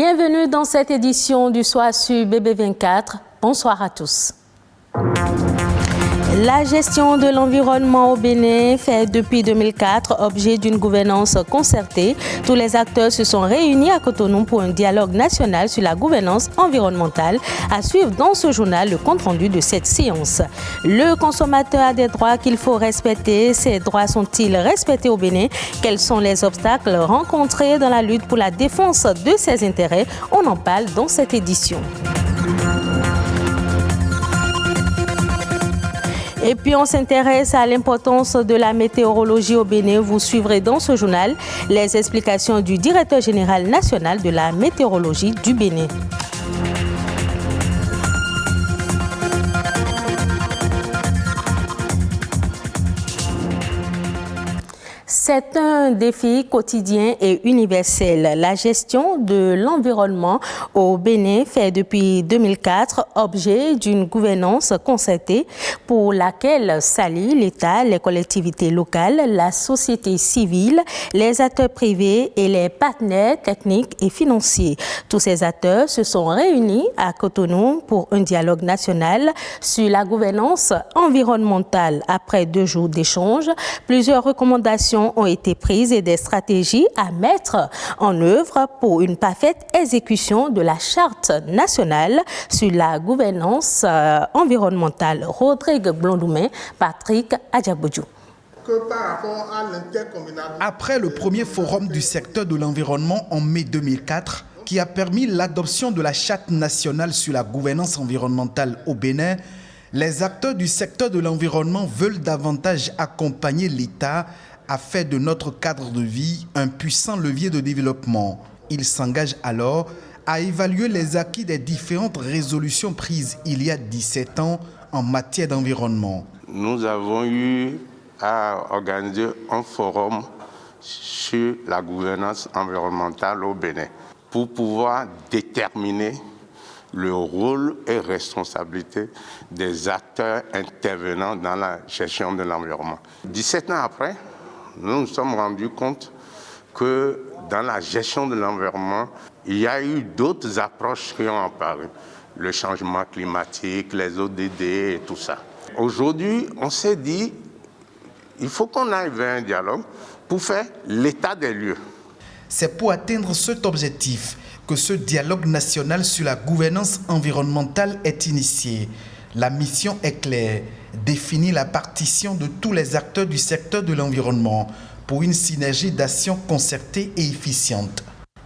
Bienvenue dans cette édition du Soir sur BB24. Bonsoir à tous. La gestion de l'environnement au Bénin fait depuis 2004 objet d'une gouvernance concertée. Tous les acteurs se sont réunis à Cotonou pour un dialogue national sur la gouvernance environnementale. À suivre dans ce journal le compte-rendu de cette séance. Le consommateur a des droits qu'il faut respecter. Ces droits sont-ils respectés au Bénin? Quels sont les obstacles rencontrés dans la lutte pour la défense de ses intérêts? On en parle dans cette édition. Et puis on s'intéresse à l'importance de la météorologie au Bénin. Vous suivrez dans ce journal les explications du directeur général national de la météorologie du Bénin. C'est un défi quotidien et universel. La gestion de l'environnement au Bénin fait depuis 2004 objet d'une gouvernance concertée pour laquelle s'allient l'État, les collectivités locales, la société civile, les acteurs privés et les partenaires techniques et financiers. Tous ces acteurs se sont réunis à Cotonou pour un dialogue national sur la gouvernance environnementale. Après 2 jours d'échanges, plusieurs recommandations ont été prises et des stratégies à mettre en œuvre pour une parfaite exécution de la charte nationale sur la gouvernance environnementale. Rodrigue Blondoumen, Patrick Adjabodjou. Après le premier forum du secteur de l'environnement en mai 2004, qui a permis l'adoption de la charte nationale sur la gouvernance environnementale au Bénin, les acteurs du secteur de l'environnement veulent davantage accompagner l'État à faire de notre cadre de vie un puissant levier de développement. Ils s'engagent alors à évaluer les acquis des différentes résolutions prises il y a 17 ans en matière d'environnement. Nous avons eu à organiser un forum sur la gouvernance environnementale au Bénin pour pouvoir déterminer le rôle et responsabilité des acteurs intervenant dans la gestion de l'environnement. 17 ans après, nous nous sommes rendus compte que dans la gestion de l'environnement, il y a eu d'autres approches qui ont apparu. Le changement climatique, les ODD et tout ça. Aujourd'hui, on s'est dit, il faut qu'on aille vers un dialogue pour faire l'état des lieux. C'est pour atteindre cet objectif que ce dialogue national sur la gouvernance environnementale est initié. La mission est claire, définir la partition de tous les acteurs du secteur de l'environnement pour une synergie d'action concertée et efficiente.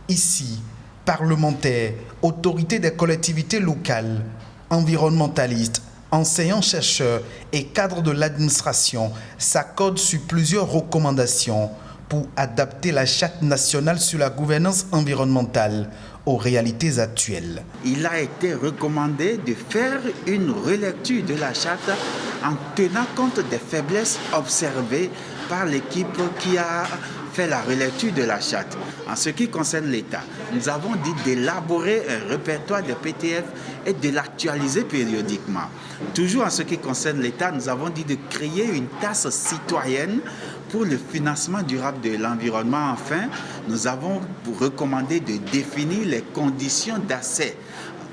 Ici, parlementaires, autorités des collectivités locales, environnementalistes, enseignants-chercheurs et cadres de l'administration s'accordent sur plusieurs recommandations pour adapter la charte nationale sur la gouvernance environnementale aux réalités actuelles. Il a été recommandé de faire une relecture de la charte en tenant compte des faiblesses observées par l'équipe qui a fait la relecture de la charte. En ce qui concerne l'État, nous avons dit d'élaborer un répertoire de PTF et de l'actualiser périodiquement. Toujours en ce qui concerne l'État, nous avons dit de créer une tasse citoyenne pour le financement durable de l'environnement. Enfin, nous avons recommandé de définir les conditions d'accès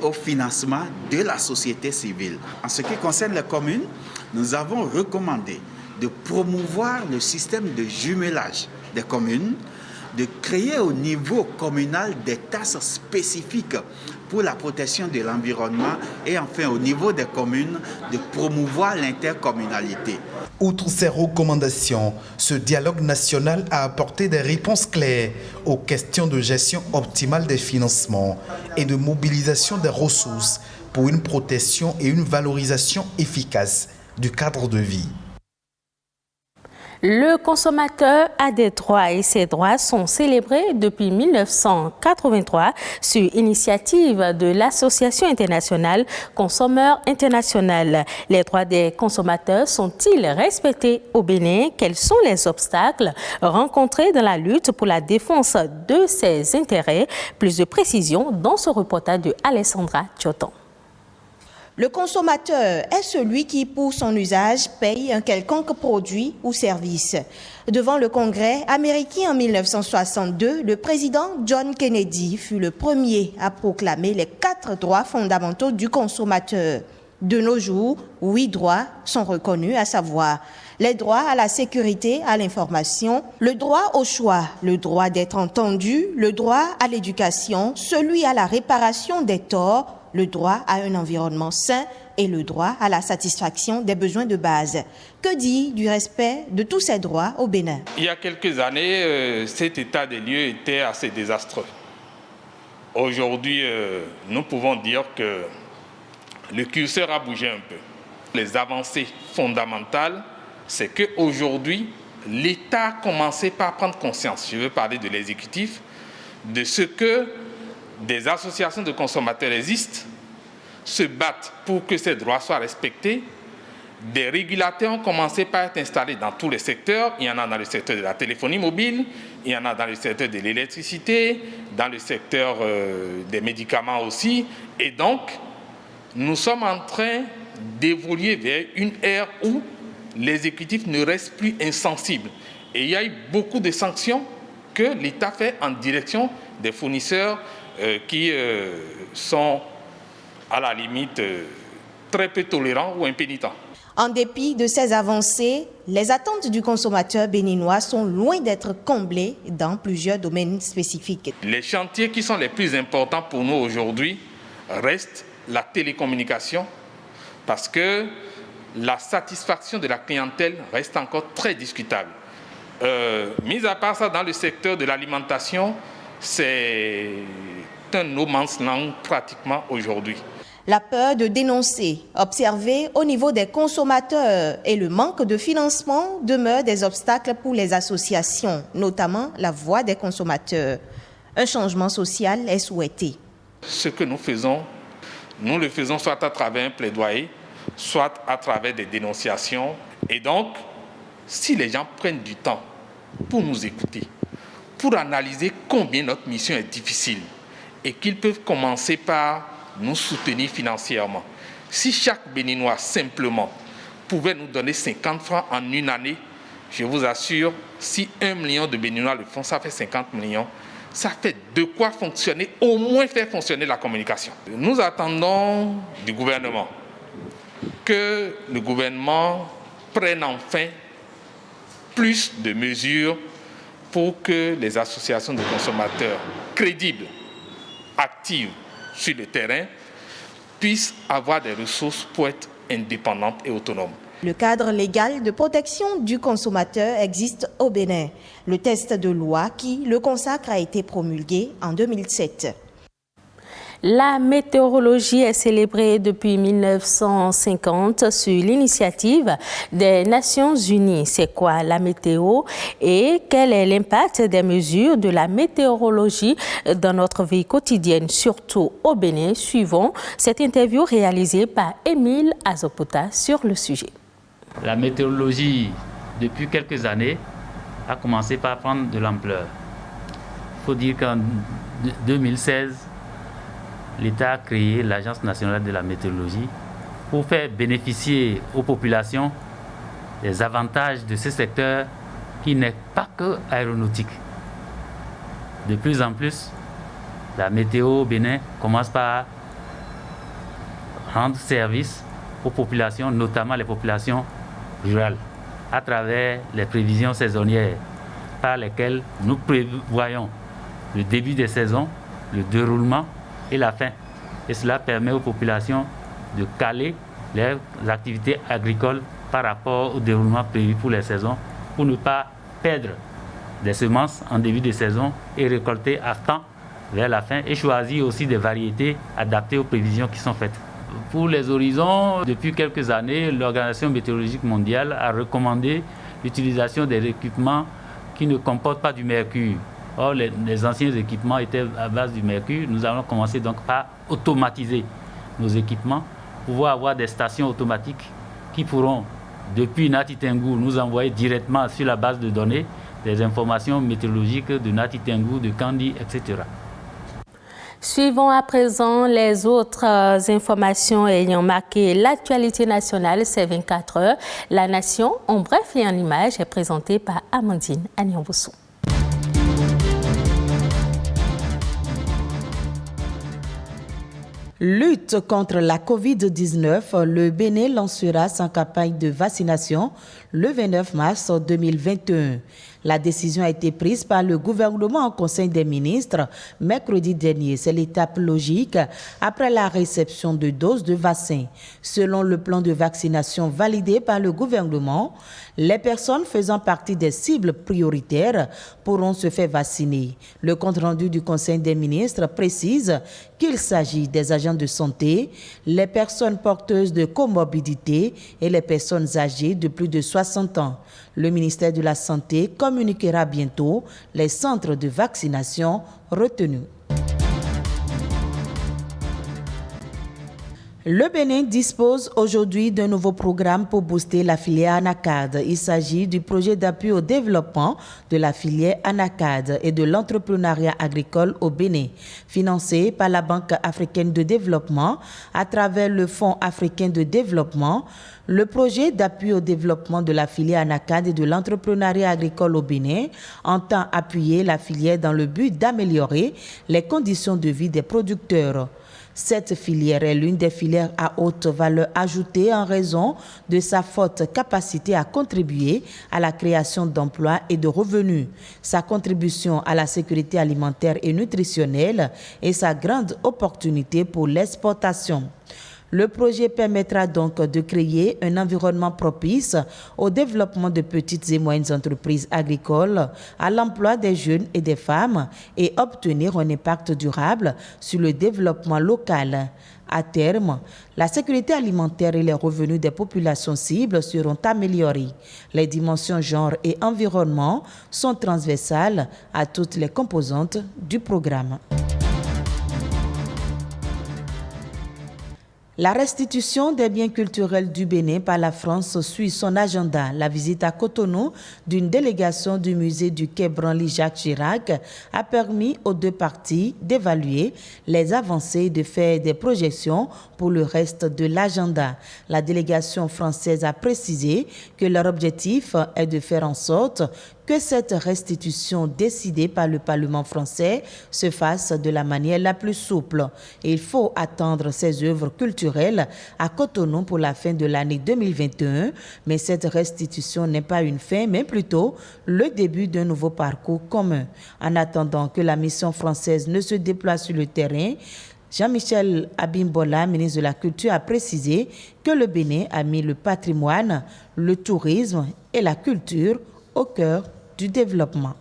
au financement de la société civile. En ce qui concerne les communes, nous avons recommandé de promouvoir le système de jumelage des communes, de créer au niveau communal des tasses spécifiques pour la protection de l'environnement et enfin au niveau des communes, de promouvoir l'intercommunalité. Outre ces recommandations, ce dialogue national a apporté des réponses claires aux questions de gestion optimale des financements et de mobilisation des ressources pour une protection et une valorisation efficace du cadre de vie. Le consommateur a des droits et ces droits sont célébrés depuis 1983 sur initiative de l'Association internationale Consommateurs International. Les droits des consommateurs sont-ils respectés au Bénin? Quels sont les obstacles rencontrés dans la lutte pour la défense de ses intérêts? Plus de précisions dans ce reportage de Alessandra Thioton. Le consommateur est celui qui, pour son usage, paye un quelconque produit ou service. Devant le Congrès américain en 1962, le président John Kennedy fut le premier à proclamer les 4 droits fondamentaux du consommateur. De nos jours, 8 droits sont reconnus, à savoir les droits à la sécurité, à l'information, le droit au choix, le droit d'être entendu, le droit à l'éducation, celui à la réparation des torts, le droit à un environnement sain et le droit à la satisfaction des besoins de base. Que dire du respect de tous ces droits au Bénin? Il y a quelques années, cet état des lieux était assez désastreux. Aujourd'hui, nous pouvons dire que le curseur a bougé un peu. Les avancées fondamentales, c'est qu'aujourd'hui, l'État a commencé par prendre conscience, je veux parler de l'exécutif, de ce que des associations de consommateurs existent, se battent pour que ces droits soient respectés. Des régulateurs ont commencé par être installés dans tous les secteurs. Il y en a dans le secteur de la téléphonie mobile, il y en a dans le secteur de l'électricité, dans le secteur des médicaments aussi. Et donc, nous sommes en train d'évoluer vers une ère où l'exécutif ne reste plus insensible. Et il y a eu beaucoup de sanctions que l'État fait en direction des fournisseurs qui sont à la limite très peu tolérants ou impénitents. En dépit de ces avancées, les attentes du consommateur béninois sont loin d'être comblées dans plusieurs domaines spécifiques. Les chantiers qui sont les plus importants pour nous aujourd'hui restent la télécommunication, parce que la satisfaction de la clientèle reste encore très discutable. Mis à part ça, dans le secteur de l'alimentation, c'est un no man's land pratiquement aujourd'hui. La peur de dénoncer, observée au niveau des consommateurs, et le manque de financement demeurent des obstacles pour les associations, notamment la voix des consommateurs. Un changement social est souhaité. Ce que nous faisons, nous le faisons soit à travers un plaidoyer, soit à travers des dénonciations. Et donc, si les gens prennent du temps pour nous écouter, pour analyser combien notre mission est difficile, et qu'ils peuvent commencer par nous soutenir financièrement. Si chaque Béninois simplement pouvait nous donner 50 francs en une année, je vous assure, si 1 million de Béninois le font, ça fait 50 millions. Ça fait de quoi fonctionner, au moins faire fonctionner la communication. Nous attendons du gouvernement que le gouvernement prenne enfin plus de mesures pour que les associations de consommateurs crédibles, actives sur le terrain, puissent avoir des ressources pour être indépendantes et autonomes. Le cadre légal de protection du consommateur existe au Bénin. Le texte de loi qui le consacre a été promulgué en 2007. La météorologie est célébrée depuis 1950 sur l'initiative des Nations Unies. C'est quoi la météo et quel est l'impact des mesures de la météorologie dans notre vie quotidienne, surtout au Bénin? Suivons cette interview réalisée par Émile Azopota sur le sujet. La météorologie, depuis quelques années, a commencé par prendre de l'ampleur. Il faut dire qu'en 2016, l'État a créé l'Agence nationale de la météorologie pour faire bénéficier aux populations des avantages de ce secteur qui n'est pas que aéronautique. De plus en plus, la météo au Bénin commence par rendre service aux populations, notamment les populations rurales, à travers les prévisions saisonnières par lesquelles nous prévoyons le début des saisons, le déroulement et la fin. Et cela permet aux populations de caler leurs activités agricoles par rapport au déroulement prévu pour les saisons, pour ne pas perdre des semences en début de saison et récolter à temps vers la fin, et choisir aussi des variétés adaptées aux prévisions qui sont faites. Pour les horizons, depuis quelques années, l'Organisation météorologique mondiale a recommandé l'utilisation des équipements qui ne comportent pas du mercure. Or, les anciens équipements étaient à base du mercure. Nous allons commencer donc par automatiser nos équipements, pouvoir avoir des stations automatiques qui pourront, depuis Nati Tengu, nous envoyer directement sur la base de données des informations météorologiques de Nati Tengu, de Kandi, etc. Suivons à présent les autres informations ayant marqué l'actualité nationale ces 24 heures. La Nation, en bref et en image, est présentée par Amandine Agnan-Boussou. Lutte contre la COVID-19, le Bénin lancera sa campagne de vaccination le 29 mars 2021. La décision a été prise par le gouvernement en Conseil des ministres mercredi dernier. C'est l'étape logique après la réception de doses de vaccins. Selon le plan de vaccination validé par le gouvernement, les personnes faisant partie des cibles prioritaires pourront se faire vacciner. Le compte-rendu du Conseil des ministres précise qu'il s'agit des agents de santé, les personnes porteuses de comorbidités et les personnes âgées de plus de 60 ans. Le ministère de la Santé communiquera bientôt les centres de vaccination retenus. Le Bénin dispose aujourd'hui d'un nouveau programme pour booster la filière Anacad. Il s'agit du projet d'appui au développement de la filière Anacad et de l'entrepreneuriat agricole au Bénin, financé par la Banque africaine de développement à travers le Fonds africain de développement. Le projet d'appui au développement de la filière Anacad et de l'entrepreneuriat agricole au Bénin entend appuyer la filière dans le but d'améliorer les conditions de vie des producteurs. Cette filière est l'une des filières à haute valeur ajoutée en raison de sa forte capacité à contribuer à la création d'emplois et de revenus, sa contribution à la sécurité alimentaire et nutritionnelle et sa grande opportunité pour l'exportation. Le projet permettra donc de créer un environnement propice au développement de petites et moyennes entreprises agricoles, à l'emploi des jeunes et des femmes et obtenir un impact durable sur le développement local. À terme, la sécurité alimentaire et les revenus des populations cibles seront améliorés. Les dimensions genre et environnement sont transversales à toutes les composantes du programme. La restitution des biens culturels du Bénin par la France suit son agenda. La visite à Cotonou d'une délégation du musée du Quai Branly-Jacques Chirac a permis aux deux parties d'évaluer les avancées et de faire des projections pour le reste de l'agenda. La délégation française a précisé que leur objectif est de faire en sorte que cette restitution décidée par le Parlement français se fasse de la manière la plus souple. Il faut attendre ces œuvres culturelles à Cotonou pour la fin de l'année 2021, mais cette restitution n'est pas une fin, mais plutôt le début d'un nouveau parcours commun. En attendant que la mission française ne se déploie sur le terrain, Jean-Michel Abimbola, ministre de la Culture, a précisé que le Bénin a mis le patrimoine, le tourisme et la culture au cœur du développement.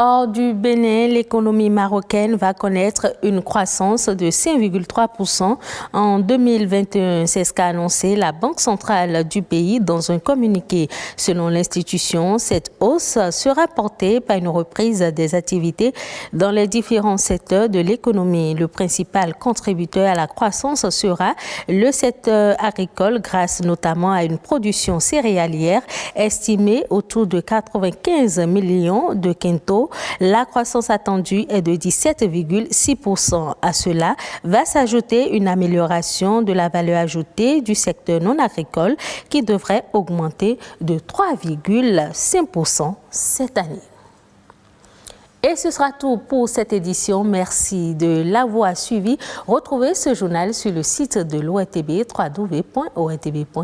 Hors du Bénin, l'économie marocaine va connaître une croissance de 5,3% en 2021. C'est ce qu'a annoncé la Banque centrale du pays dans un communiqué. Selon l'institution, cette hausse sera portée par une reprise des activités dans les différents secteurs de l'économie. Le principal contributeur à la croissance sera le secteur agricole grâce notamment à une production céréalière estimée autour de 95 millions de quintaux. La croissance attendue est de 17,6%. À cela va s'ajouter une amélioration de la valeur ajoutée du secteur non agricole qui devrait augmenter de 3,5% cette année. Et ce sera tout pour cette édition. Merci de l'avoir suivi. Retrouvez ce journal sur le site de l'ORTB, www.ortb.bj.